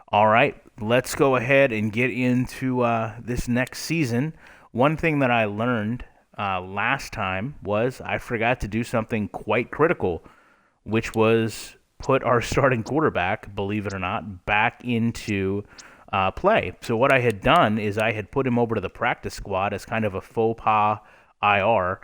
All right, let's go ahead and get into this next season. One thing that I learned last time was I forgot to do something quite critical, which was put our starting quarterback, believe it or not, back into play. So what I had done is I had put him over to the practice squad as kind of a faux pas IR.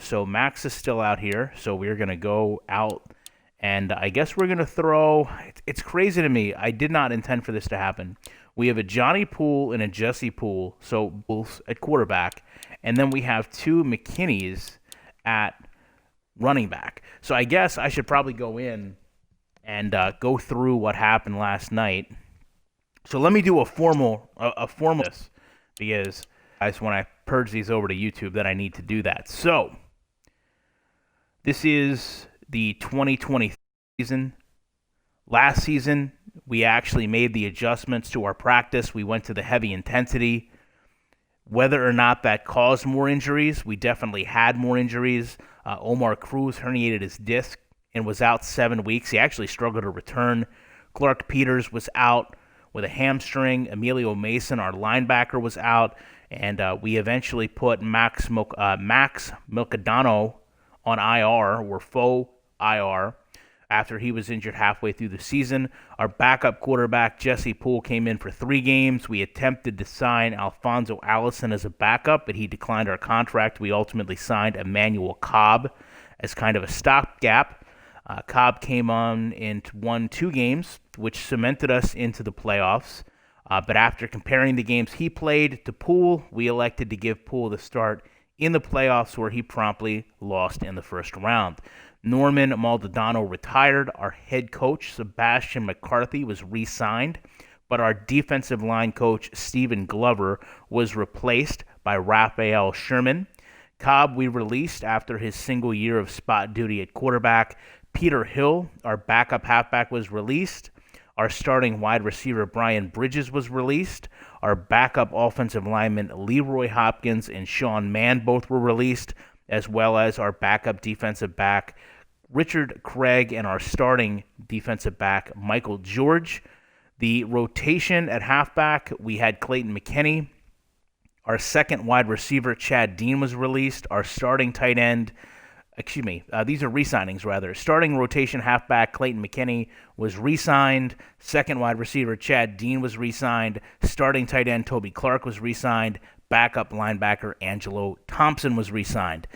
So Max is still out here, so we're going to go out and I guess we're going to throw. It's crazy to me. I did not intend for this to happen. We have a Johnny Poole and a Jesse Poole, so both at quarterback. And then we have two McKinneys at running back. So I guess I should probably go in and go through what happened last night. So let me do a formal this because guys, when I purge these over to YouTube, that I need to do that. So this is the 2020 season. Last season, we actually made the adjustments to our practice. We went to the heavy intensity. Whether or not that caused more injuries, we definitely had more injuries. Omar Cruz herniated his disc and was out 7 weeks. He actually struggled to return. Clark Peters was out with a hamstring. Emilio Mason, our linebacker, was out. And we eventually put Max Milcadano on IR, or faux IR, after he was injured halfway through the season. Our backup quarterback, Jesse Poole, came in for 3 games. We attempted to sign Alfonso Allison as a backup, but he declined our contract. We ultimately signed Emmanuel Cobb as kind of a stopgap. Cobb came on and won 2 games, which cemented us into the playoffs. But after comparing the games he played to Poole, we elected to give Poole the start in the playoffs, where he promptly lost in the first round. Norman Maldonado retired. Our head coach, Sebastian McCarthy, was re-signed, but our defensive line coach, Stephen Glover, was replaced by Raphael Sherman. Cobb we released after his single year of spot duty at quarterback. Peter Hill, our backup halfback, was released. Our starting wide receiver, Brian Bridges, was released. Our backup offensive lineman, Leroy Hopkins and Sean Mann, both were released, as well as our backup defensive back, Richard Craig, and our starting defensive back, Michael George. The rotation at halfback, we had Clayton McKinney. Our second wide receiver, Chad Dean, was released. Our starting tight end, these are re-signings, rather. Starting rotation halfback Clayton McKinney was re-signed. Second wide receiver Chad Dean was re-signed. Starting tight end Toby Clark was re-signed. Backup linebacker Angelo Thompson was re-signed.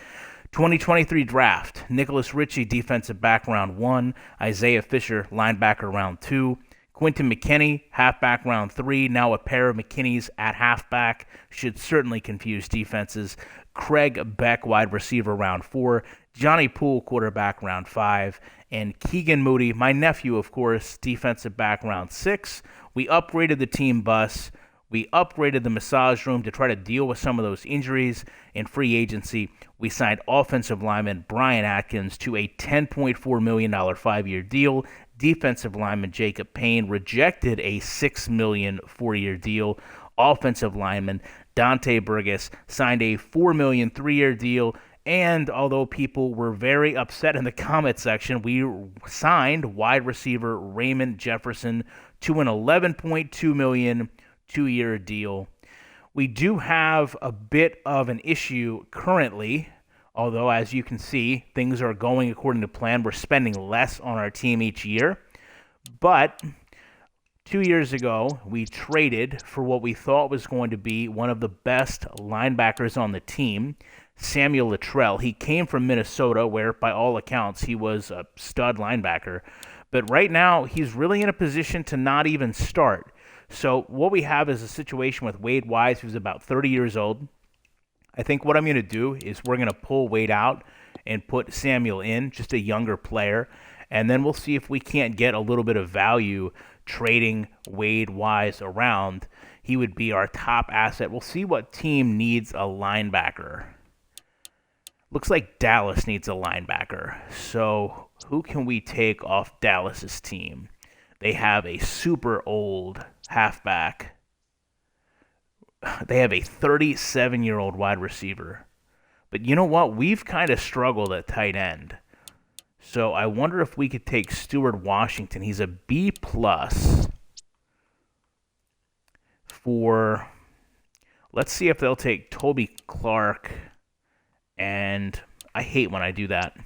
2023 draft, Nicholas Ritchie, defensive back, round 1. Isaiah Fisher, linebacker, round 2. Quentin McKinney, halfback, round 3. Now a pair of McKinneys at halfback should certainly confuse defenses. Craig Beck, wide receiver, round 4. Johnny Poole, quarterback, round 5. And Keegan Moody, my nephew, of course, defensive back, round 6. We upgraded the team bus. We upgraded the massage room to try to deal with some of those injuries. In free agency, we signed offensive lineman Brian Atkins to a $10.4 million 5-year deal. Defensive lineman Jacob Payne rejected a $6 million 4-year deal. Offensive lineman Dante Burgess signed a $4 million 3-year deal. And although people were very upset in the comment section, we signed wide receiver Raymond Jefferson to an $11.2 million 2-year deal. We do have a bit of an issue currently, although as you can see, things are going according to plan. We're spending less on our team each year. But 2 years ago, we traded for what we thought was going to be one of the best linebackers on the team, Samuel Littrell. He came from Minnesota, where by all accounts he was a stud linebacker. But right now, he's really in a position to not even start. So what we have is a situation with Wade Wise, who's about 30 years old. I think what I'm going to do is we're going to pull Wade out and put Samuel in, just a younger player, and then we'll see if we can't get a little bit of value trading Wade Wise around. He would be our top asset. We'll see what team needs a linebacker. Looks like Dallas needs a linebacker. So who can we take off Dallas's team? They have a super old halfback. They have a 37-year-old wide receiver. But you know what? We've kind of struggled at tight end. So I wonder if we could take Stuart Washington. He's a B+. for, let's see if they'll take Toby Clark, and I hate when I do that.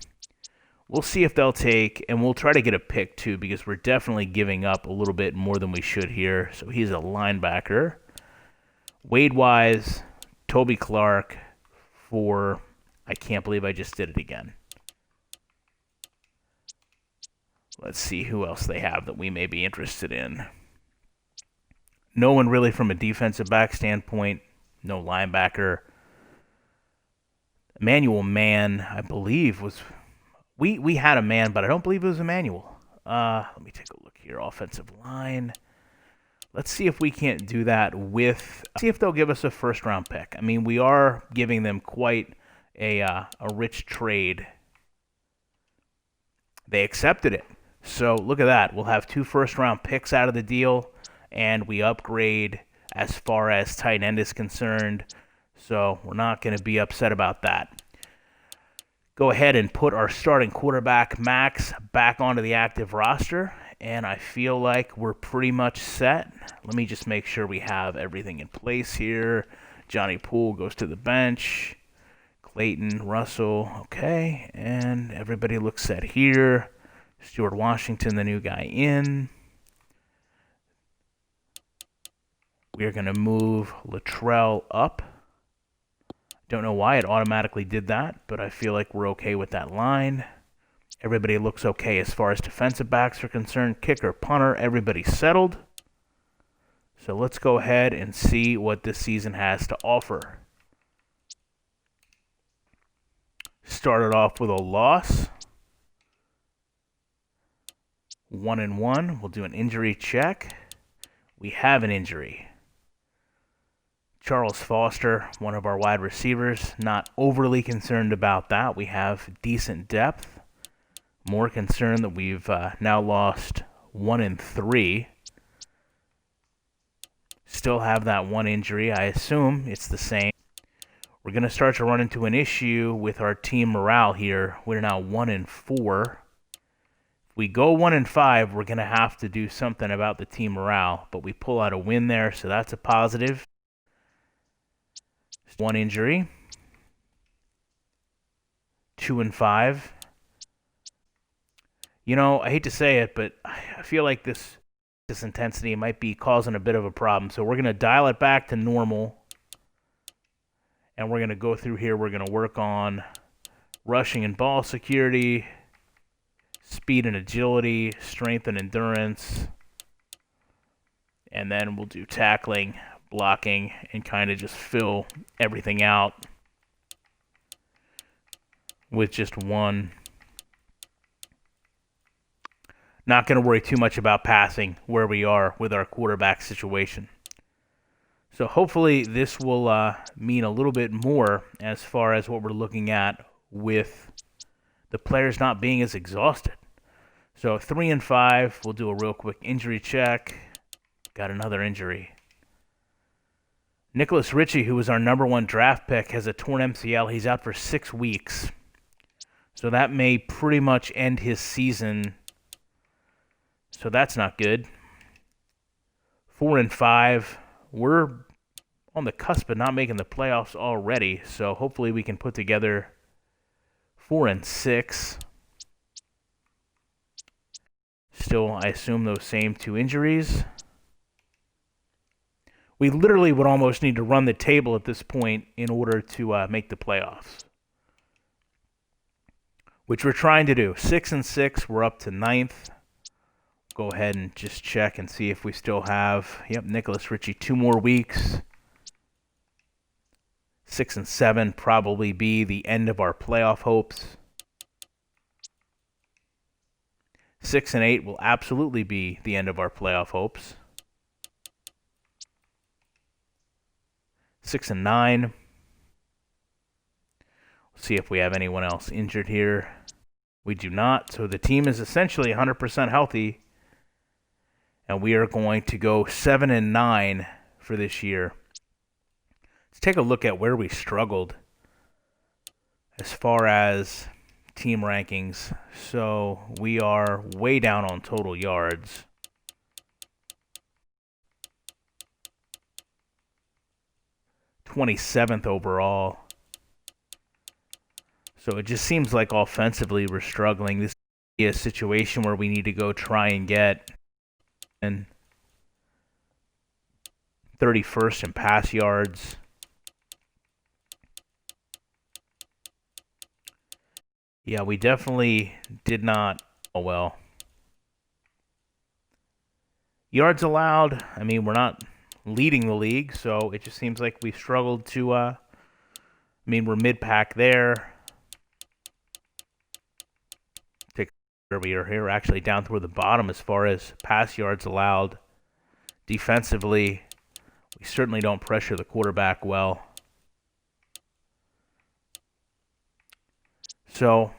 We'll see if they'll take, and we'll try to get a pick too, because we're definitely giving up a little bit more than we should here. So he's a linebacker. Wade Wise, Toby Clark for, I can't believe I just did it again. Let's see who else they have that we may be interested in. No one really from a defensive back standpoint. No linebacker. Emmanuel Mann, I believe, was... We had a man, but I don't believe it was Emmanuel. Let me take a look here. Offensive line. Let's see if we can't do that with... See if they'll give us a first-round pick. I mean, we are giving them quite a rich trade. They accepted it. So look at that. We'll have 2 first-round picks out of the deal, and we upgrade as far as tight end is concerned. So we're not going to be upset about that. Go ahead and put our starting quarterback, Max, back onto the active roster, and I feel like we're pretty much set. Let me just make sure we have everything in place here. Johnny Poole goes to the bench. Clayton, Russell, okay, and everybody looks set here. Stuart Washington, the new guy, in. We're going to move Latrell up. Don't know why it automatically did that, but I feel like we're okay with that line. Everybody looks okay as far as defensive backs are concerned. Kicker, punter, everybody's settled. So let's go ahead and see what this season has to offer. Started off with a loss. 1-1. We'll do an injury check. We have an injury. Charles Foster, one of our wide receivers, not overly concerned about that. We have decent depth. More concerned that we've now lost 1-3. Still have that one injury. I assume it's the same. We're going to start to run into an issue with our team morale here. We're now 1-4. If we go 1-5, we're going to have to do something about the team morale. But we pull out a win there, so that's a positive. One injury. 2-5. You know, I hate to say it, but I feel like this intensity might be causing a bit of a problem. So we're going to dial it back to normal. And we're going to go through here. We're going to work on rushing and ball security, speed and agility, strength and endurance. And then we'll do tackling, blocking, and kind of just fill everything out with just one. Not going to worry too much about passing where we are with our quarterback situation. So hopefully this will mean a little bit more as far as what we're looking at with the players not being as exhausted. So 3-5, we'll do a real quick injury check. Got another injury. Nicolas Ritchie, who was our #1 draft pick, has a torn MCL. He's out for 6 weeks. So that may pretty much end his season. So that's not good. 4-5. We're on the cusp of not making the playoffs already. So hopefully we can put together 4-6. Still, I assume those same 2 injuries. We literally would almost need to run the table at this point in order to make the playoffs, which we're trying to do. 6-6, we're up to 9th. Go ahead and just check and see if we still have, Nicolas Ritchie, 2 more weeks. 6-7 probably be the end of our playoff hopes. 6-8 will absolutely be the end of our playoff hopes. 6-9. See if we have anyone else injured here. We do not. So the team is essentially 100% healthy. And we are going to go 7-9 for this year. Let's take a look at where we struggled as far as team rankings. So we are way down on total yards. 27th overall. So it just seems like offensively we're struggling. This is a situation where we need to go try and get and 31st in pass yards. Yeah, we definitely did not. Oh, well. Yards allowed, I mean, we're not leading the league, so it just seems like we've struggled to, we're mid-pack there. Take where we are here, we're actually down toward the bottom as far as pass yards allowed. Defensively, we certainly don't pressure the quarterback well. So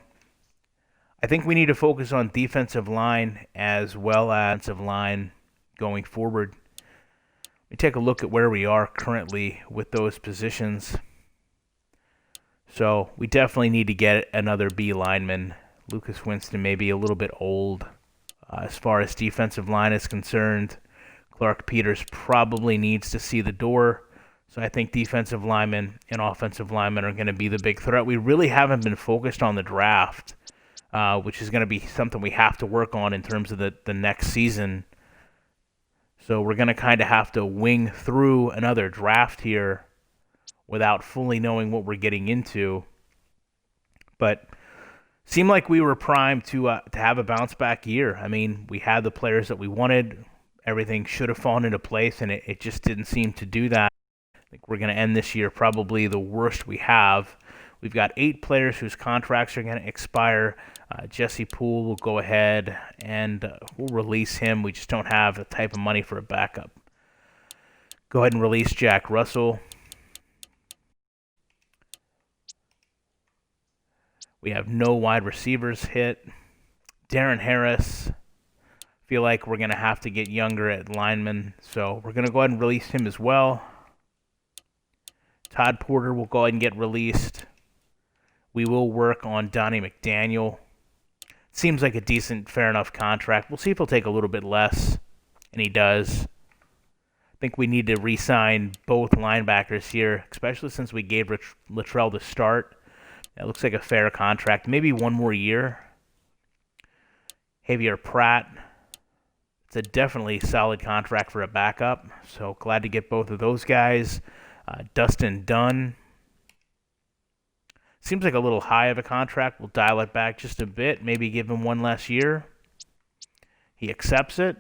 I think we need to focus on defensive line as well as offensive line going forward. We take a look at where we are currently with those positions. So we definitely need to get another B lineman. Lucas Winston may be a little bit old as far as defensive line is concerned. Clark Peters probably needs to see the door. So I think defensive linemen and offensive linemen are going to be the big threat. We really haven't been focused on the draft, which is going to be something we have to work on in terms of the next season. So we're going to kind of have to wing through another draft here without fully knowing what we're getting into. But seemed like we were primed to have a bounce back year. I mean, we had the players that we wanted. Everything should have fallen into place, and it just didn't seem to do that. I think we're going to end this year probably the worst we have. We've got 8 players whose contracts are going to expire. Jesse Poole will go ahead and we'll release him. We just don't have the type of money for a backup. Go ahead and release Jack Russell. We have no wide receivers hit. Darren Harris, feel like we're going to have to get younger at lineman, so we're going to go ahead and release him as well. Todd Porter will go ahead and get released. We will work on Donnie McDaniel. Seems like a decent, fair enough contract. We'll see if he'll take a little bit less, and he does. I think we need to re-sign both linebackers here, especially since we gave Luttrell the start. That looks like a fair contract. Maybe one more year. Javier Pratt. It's a definitely solid contract for a backup, so glad to get both of those guys. Dustin Dunn. Seems like a little high of a contract. We'll dial it back just a bit, maybe give him one less year. He accepts it.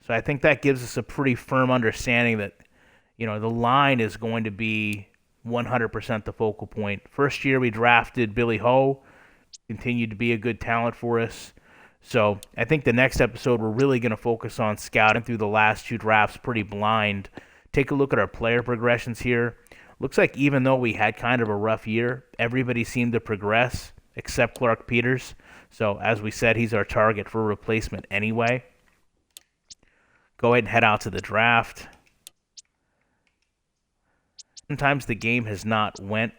So I think that gives us a pretty firm understanding that, the line is going to be 100% the focal point. First year we drafted Billy Ho, continued to be a good talent for us. So I think the next episode we're really going to focus on scouting through the last 2 drafts pretty blind. Take a look at our player progressions here. Looks like even though we had kind of a rough year, everybody seemed to progress except Clark Peters. So as we said, he's our target for replacement anyway. Go ahead and head out to the draft. Sometimes the game has not went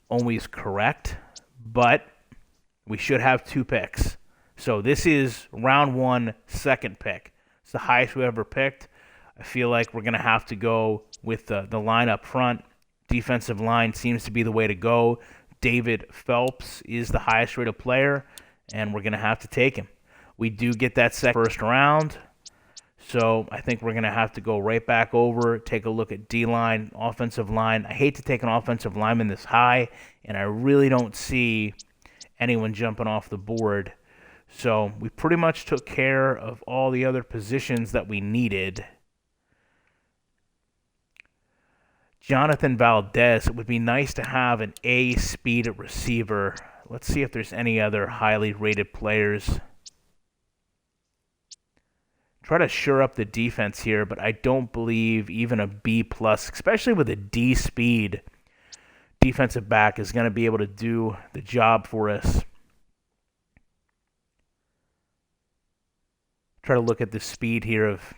always correct, but we should have 2 picks. So this is round 1, second pick. It's the highest we ever picked. I feel like we're going to have to go with the line up front. Defensive line seems to be the way to go. David Phelps is the highest rated player, and we're going to have to take him. We do get that first round, so I think we're going to have to go right back over, take a look at D-line, offensive line. I hate to take an offensive lineman this high, and I really don't see anyone jumping off the board. So we pretty much took care of all the other positions that we needed. Jonathan Valdez, it would be nice to have an A speed at receiver. Let's see if there's any other highly rated players. Try to shore up the defense here, but I don't believe even a B+, especially with a D speed defensive back, is going to be able to do the job for us. Try to look at the speed here of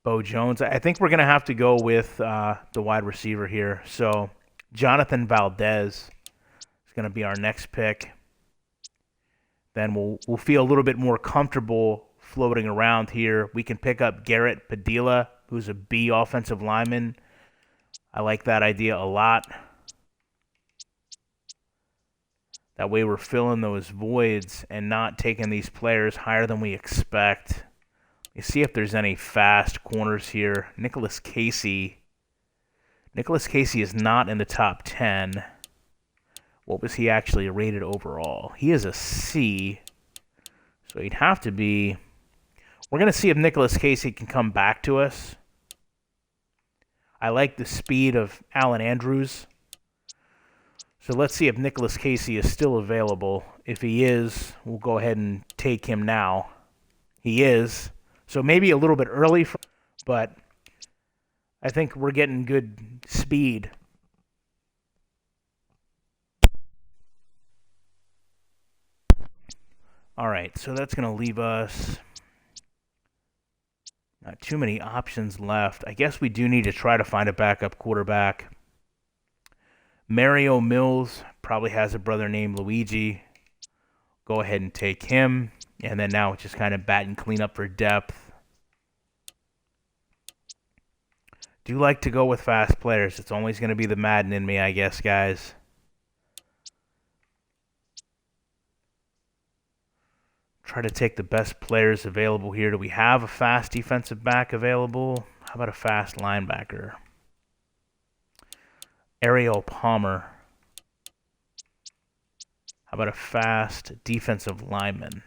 Bo Jones. I think we're going to have to go with the wide receiver here. So Jonathan Valdez is going to be our next pick. Then we'll feel a little bit more comfortable floating around here. We can pick up Garrett Padilla, who's a B offensive lineman. I like that idea a lot. That way we're filling those voids and not taking these players higher than we expect. You see if there's any fast corners here. Nicolas Casey. Nicolas Casey is not in the top 10. What was he actually rated overall? He is a C. So he'd have to be... We're going to see if Nicolas Casey can come back to us. I like the speed of Alan Andrews. So let's see if Nicolas Casey is still available. If he is, we'll go ahead and take him now. He is. So maybe a little bit early, but I think we're getting good speed. All right, so that's going to leave us not too many options left. I guess we do need to try to find a backup quarterback. Mario Mills probably has a brother named Luigi. Go ahead and take him. And then now it's just kind of bat and clean up for depth. Do like to go with fast players. It's always going to be the Madden in me, I guess, guys. Try to take the best players available here. Do we have a fast defensive back available? How about a fast linebacker? Ariel Palmer. How about a fast defensive lineman?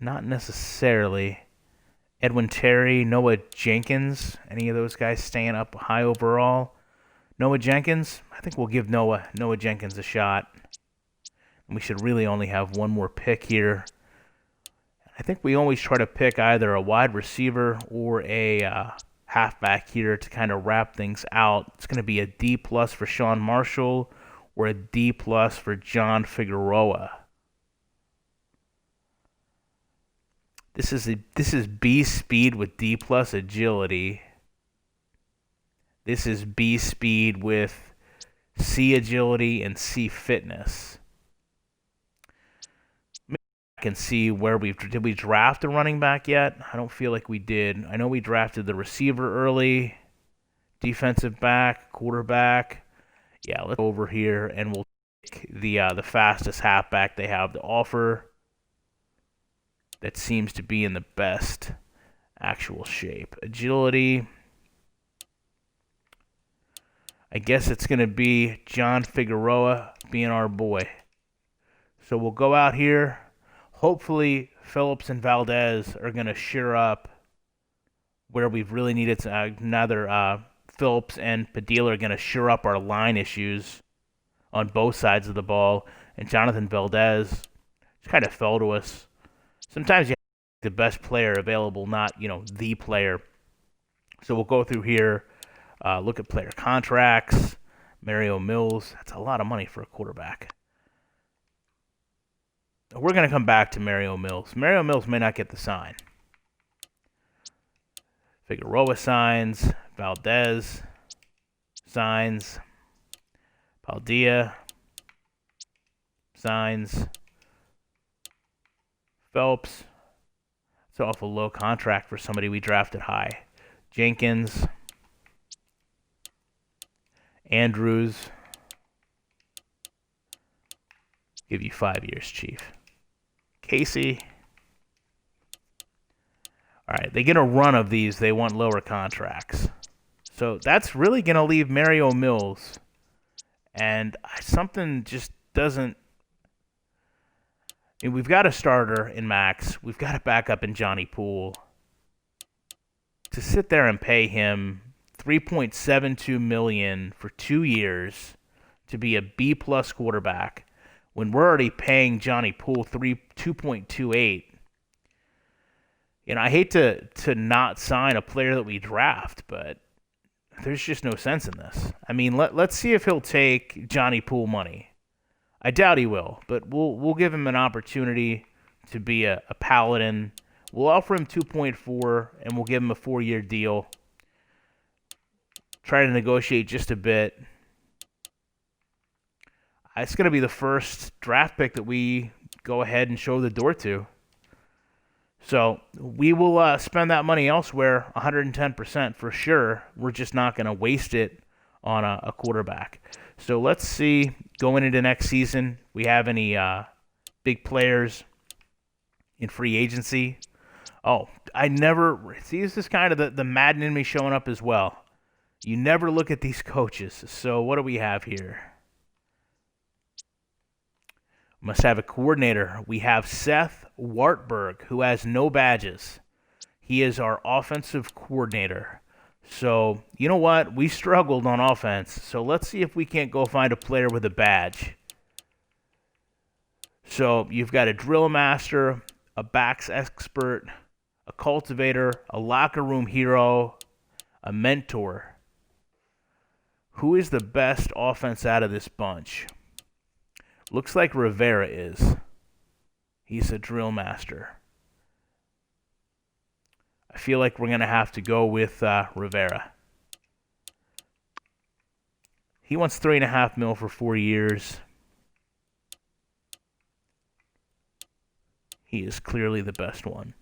Not necessarily. Edwin Terry, Noah Jenkins. Any of those guys staying up high overall? Noah Jenkins? I think we'll give Noah Jenkins a shot. And we should really only have one more pick here. I think we always try to pick either a wide receiver or a halfback here to kind of wrap things out. It's going to be a D+ for Sean Marshall or a D+ for John Figueroa. This is B speed with D+ agility. This is B speed with C agility and C fitness. Maybe I can see where did we draft a running back yet? I don't feel like we did. I know we drafted the receiver early, defensive back, quarterback. Yeah, let's go over here and we'll take the fastest halfback they have to offer. That seems to be in the best actual shape. Agility. I guess it's going to be John Figueroa being our boy. So we'll go out here. Hopefully, Phillips and Valdez are going to shore up where we've really needed to. Phillips and Padilla are going to shore up our line issues on both sides of the ball. And Jonathan Valdez just kind of fell to us. Sometimes you have the best player available, not, the player. So we'll go through here, look at player contracts. Mario Mills, that's a lot of money for a quarterback. We're going to come back to Mario Mills. Mario Mills may not get the sign. Figueroa signs. Valdez signs. Padilla signs. Phelps. It's an awful low contract for somebody we drafted high. Jenkins. Andrews. Give you 5 years, Chief. Casey. All right, they get a run of these. They want lower contracts. So that's really going to leave Mario Mills. And something just doesn't... we've got a starter in Max. We've got a backup in Johnny Poole. To sit there and pay him $3.72 million for 2 years to be a B+ quarterback when we're already paying Johnny Poole $2.28. I hate to not sign a player that we draft, but there's just no sense in this. Let's see if he'll take Johnny Poole money. I doubt he will, but we'll give him an opportunity to be a Paladin. We'll offer him 2.4, and we'll give him a 4-year deal. Try to negotiate just a bit. It's going to be the first draft pick that we go ahead and show the door to. So we will spend that money elsewhere, 110% for sure. We're just not going to waste it on a quarterback. So let's see, going into next season, we have any big players in free agency. Oh, I never see. This is kind of the Madden in me showing up as well. You never look at these coaches. So what do we have here? Must have a coordinator. We have Seth Wartburg, who has no badges. He is our offensive coordinator. So, you know what? We struggled on offense. So let's see if we can't go find a player with a badge. So you've got a drill master, a backs expert, a cultivator, a locker room hero, a mentor. Who is the best offense out of this bunch? Looks like Rivera is. He's a drill master. I feel like we're going to have to go with Rivera. He wants $3.5 million for 4 years. He is clearly the best one.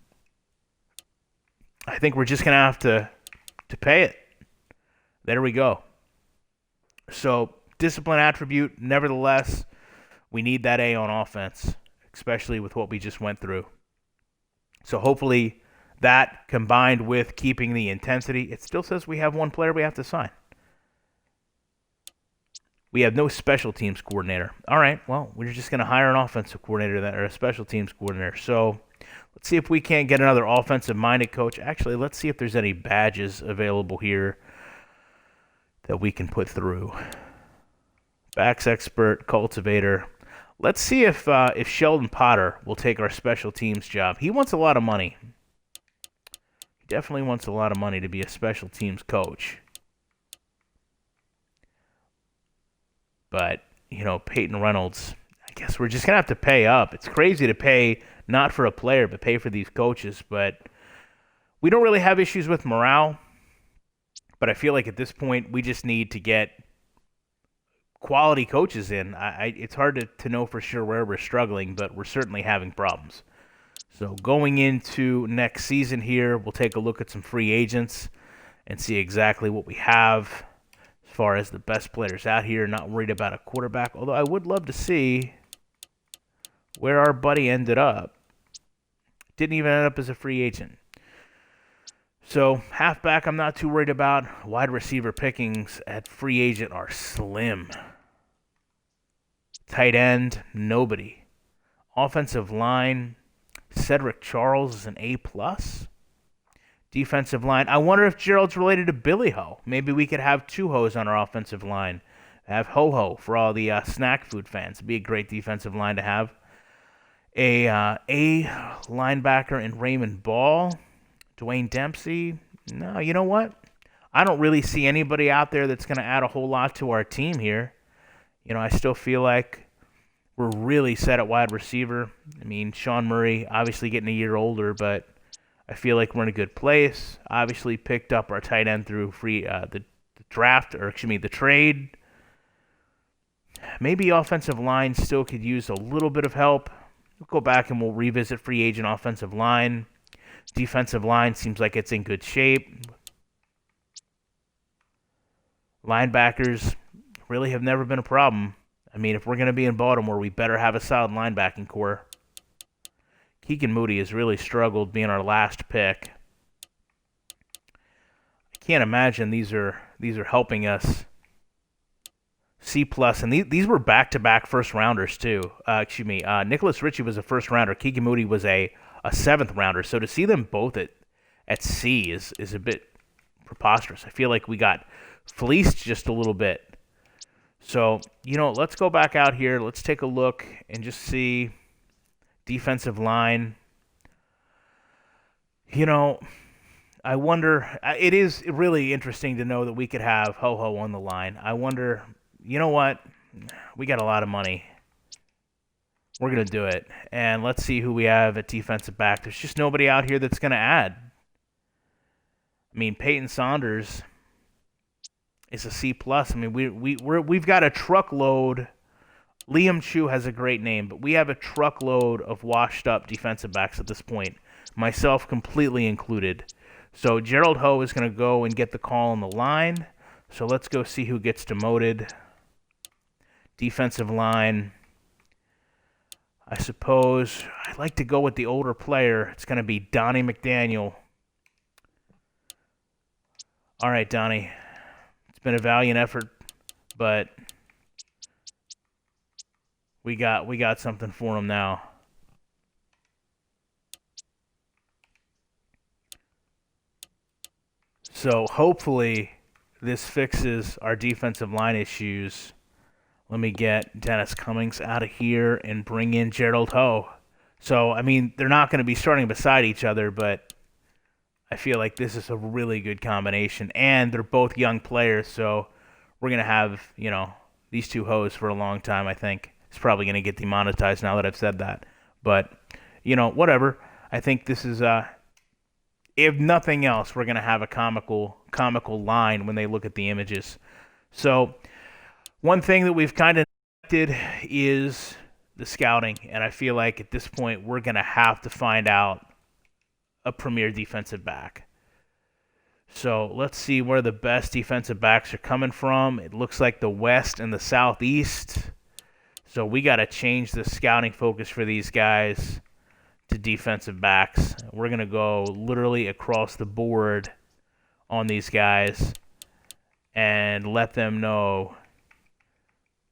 I think we're just going to have to pay it. There we go. So, discipline attribute, nevertheless, we need that A on offense, especially with what we just went through. So hopefully that combined with keeping the intensity, it still says we have one player we have to sign. We have no special teams coordinator. All right, well, we're just going to hire an offensive coordinator or a special teams coordinator. So let's see if we can't get another offensive-minded coach. Actually, let's see if there's any badges available here that we can put through. Backs expert, cultivator. Let's see if Sheldon Potter will take our special teams job. He wants a lot of money. He definitely wants a lot of money to be a special teams coach. But, Peyton Reynolds, I guess we're just going to have to pay up. It's crazy to pay not for a player, but pay for these coaches. But we don't really have issues with morale. But I feel like at this point, we just need to get quality coaches in. It's hard to know for sure where we're struggling, but we're certainly having problems. So going into next season here, we'll take a look at some free agents and see exactly what we have as far as the best players out here. Not worried about a quarterback, although I would love to see where our buddy ended up. Didn't even end up as a free agent. So halfback, I'm not too worried about. Wide receiver pickings at free agent are slim. Tight end, nobody. Offensive line, Cedric Charles is an A+. Defensive line, I wonder if Gerald's related to Billy Ho. Maybe we could have two Ho's on our offensive line. Have Ho-Ho for all the snack food fans. It'd be a great defensive line to have. A linebacker in Raymond Ball. Dwayne Dempsey, no, you know what? I don't really see anybody out there that's going to add a whole lot to our team here. I still feel like we're really set at wide receiver. I mean, Sean Murray, obviously getting a year older, but I feel like we're in a good place. Obviously picked up our tight end through the trade. Maybe offensive line still could use a little bit of help. We'll go back and we'll revisit free agent offensive line. Defensive line seems like it's in good shape. Linebackers really have never been a problem. I mean, if we're going to be in Baltimore, we better have a solid linebacking core. Keegan Moody has really struggled being our last pick. I can't imagine these are helping us. C+, and these were back-to-back first-rounders, too. Nicholas Ritchie was a first-rounder. Keegan Moody was a seventh-rounder. So to see them both at C is a bit preposterous. I feel like we got fleeced just a little bit. So, let's go back out here. Let's take a look and just see defensive line. I wonder, it is really interesting to know that we could have Ho-Ho on the line. I wonder, you know what? We got a lot of money. We're going to do it. And let's see who we have at defensive back. There's just nobody out here that's going to add. I mean, Peyton Saunders is a C+. I mean, we've got a truckload. Liam Chu has a great name, but we have a truckload of washed-up defensive backs at this point. myself completely included. So Gerald Ho is going to go and get the call on the line. So let's go see who gets demoted. Defensive line. I suppose I'd like to go with the older player. It's going to be Donnie McDaniel. All right, Donnie. It's been a valiant effort, but we got something for him now. So hopefully this fixes our defensive line issues. Let me get Dennis Cummings out of here and bring in Gerald Ho. So, I mean, they're not going to be starting beside each other, but I feel like this is a really good combination. And they're both young players, so we're going to have, these two Hoes for a long time, I think. It's probably going to get demonetized now that I've said that. But, whatever. I think this is, if nothing else, we're going to have a comical line when they look at the images. So, one thing that we've kind of did is the scouting, and I feel like at this point we're going to have to find out a premier defensive back. So let's see where the best defensive backs are coming from. It looks like the West and the Southeast. So we got to change the scouting focus for these guys to defensive backs. We're going to go literally across the board on these guys and let them know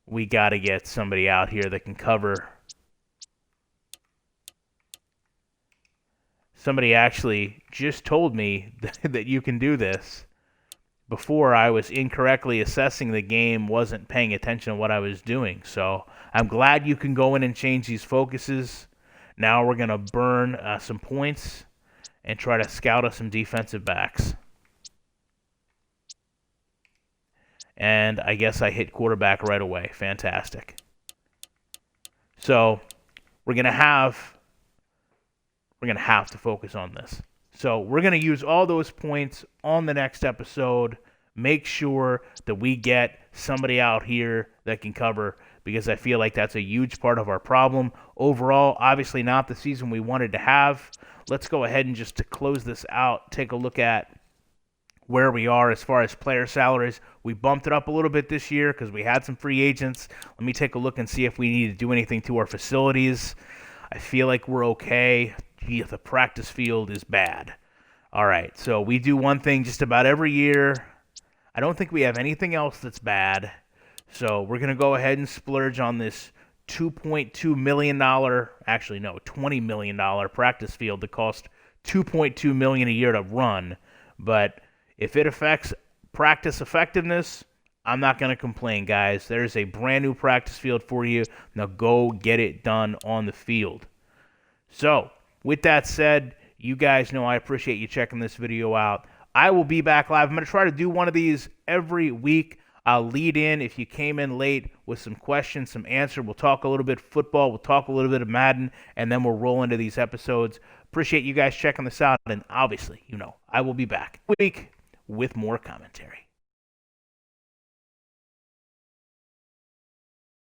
we got to get somebody out here that can cover. Somebody actually just told me that you can do this. Before, I was incorrectly assessing the game, wasn't paying attention to what I was doing. So I'm glad you can go in and change these focuses. Now we're going to burn some points and try to scout us some defensive backs. And I guess I hit quarterback right away. Fantastic. So we're gonna have to focus on this. So we're gonna use all those points on the next episode. Make sure that we get somebody out here that can cover, because I feel like that's a huge part of our problem. Overall, obviously not the season we wanted to have. Let's go ahead and just to close this out, take a look at where we are as far as player salaries. We bumped it up a little bit this year because we had some free agents. Let me take a look and see if we need to do anything to our facilities. I feel like we're okay. Gee, the practice field is bad. All right, so we do one thing just about every year. I don't think we have anything else that's bad. So we're going to go ahead and splurge on this $2.2 million, actually no, $20 million practice field that cost $2.2 million a year to run. But if it affects practice effectiveness, I'm not going to complain, guys. There's a brand new practice field for you. Now go get it done on the field. So, with that said, you guys know I appreciate you checking this video out. I will be back live. I'm going to try to do one of these every week. I'll lead in if you came in late with some questions, some answer. We'll talk a little bit football. We'll talk a little bit of Madden, and then we'll roll into these episodes. Appreciate you guys checking this out, and obviously, I will be back next week with more commentary.